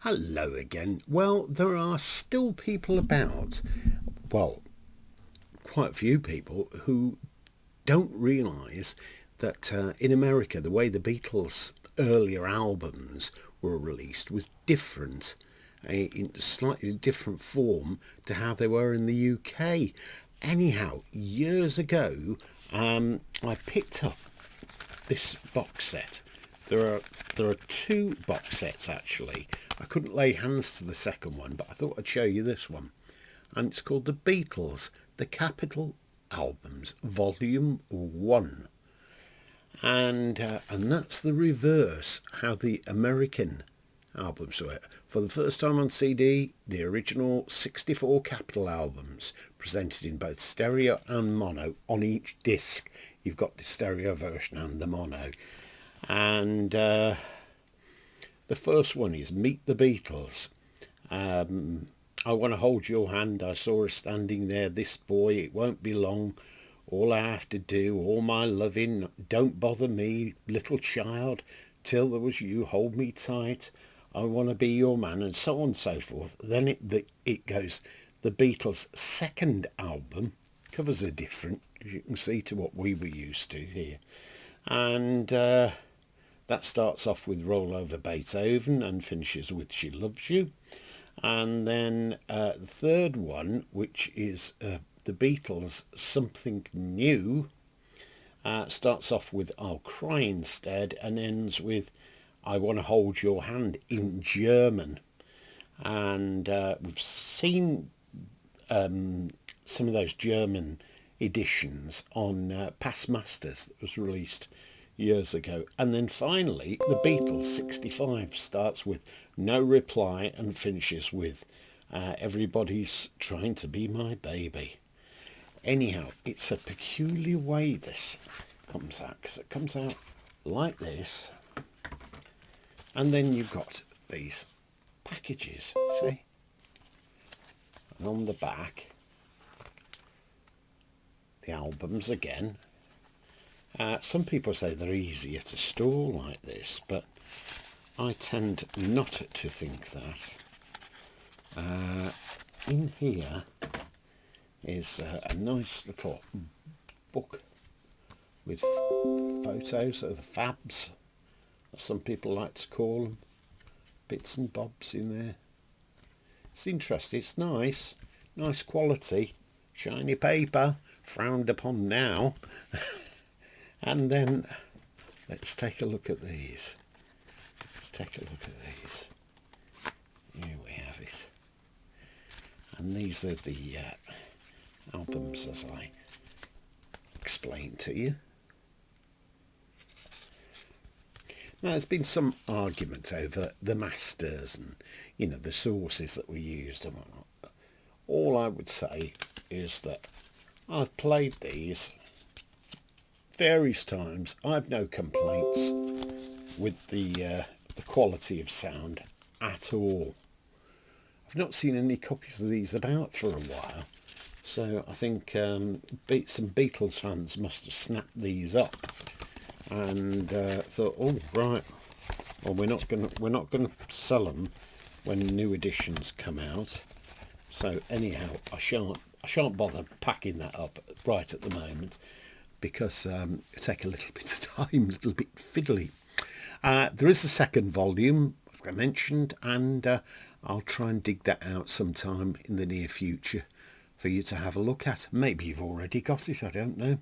Hello again. Well, there are still people about, well, quite a few people who don't realise that in America, the way the Beatles' earlier albums were released was different, in slightly different form to how they were in the UK. Anyhow, years ago, I picked up this box set. There are two box sets actually. I couldn't lay hands to the second one, but I thought I'd show you this one. And it's called The Beatles, The Capitol Albums, Volume 1. And that's the reverse, how the American albums were. For the first time on CD, the original 64 Capitol albums, presented in both stereo and mono on each disc. You've got the stereo version and the mono. And the first one is Meet the Beatles. I want to hold your hand. I saw her standing there. This boy, it won't be long. All I have to do, all my loving. Don't bother me, little child. Till there was you, hold me tight. I want to be your man, and so on and so forth. Then it goes. The Beatles' second album. Covers are different, as you can see, to what we were used to here. And that starts off with Roll Over Beethoven and finishes with She Loves You. And then the third one, which is the Beatles' Something New, starts off with I'll Cry Instead and ends with I Want to Hold Your Hand in German. And we've seen some of those German editions on Past Masters that was released years ago. And then finally the Beatles 65 starts with No Reply and finishes with Everybody's Trying to Be My Baby. Anyhow, it's a peculiar way this comes out, because it comes out like this, and then you've got these packages, see, and on the back the albums again. Some people say they're easier to store like this, but I tend not to think that. In here is a nice little book with photos of the fabs, as some people like to call them, bits and bobs in there. It's interesting, it's nice quality, shiny paper, frowned upon now. And then let's take a look at these. Here we have it. And these are the albums as I explained to you. Now, there's been some argument over the masters and, the sources that we used and whatnot. All I would say is that I've played these various times. I've no complaints with the quality of sound at all. I've not seen any copies of these about for a while, so I think some Beatles fans must have snapped these up and thought, oh right, well we're not going to sell them when new editions come out. So anyhow, I shan't bother packing that up right at the moment, because it take a little bit of time, a little bit fiddly. There is a second volume, as I mentioned, and I'll try and dig that out sometime in the near future for you to have a look at. Maybe you've already got it, I don't know.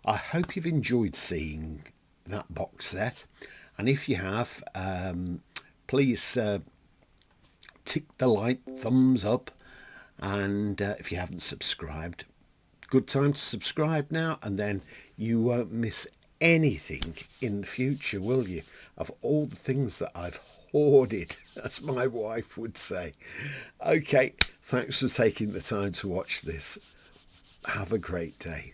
I hope you've enjoyed seeing that box set, and if you have, please tick the like, thumbs up, and if you haven't subscribed, good time to subscribe now, and then you won't miss anything in the future, will you, of all the things that I've hoarded, as my wife would say. Okay, thanks for taking the time to watch this. Have a great day.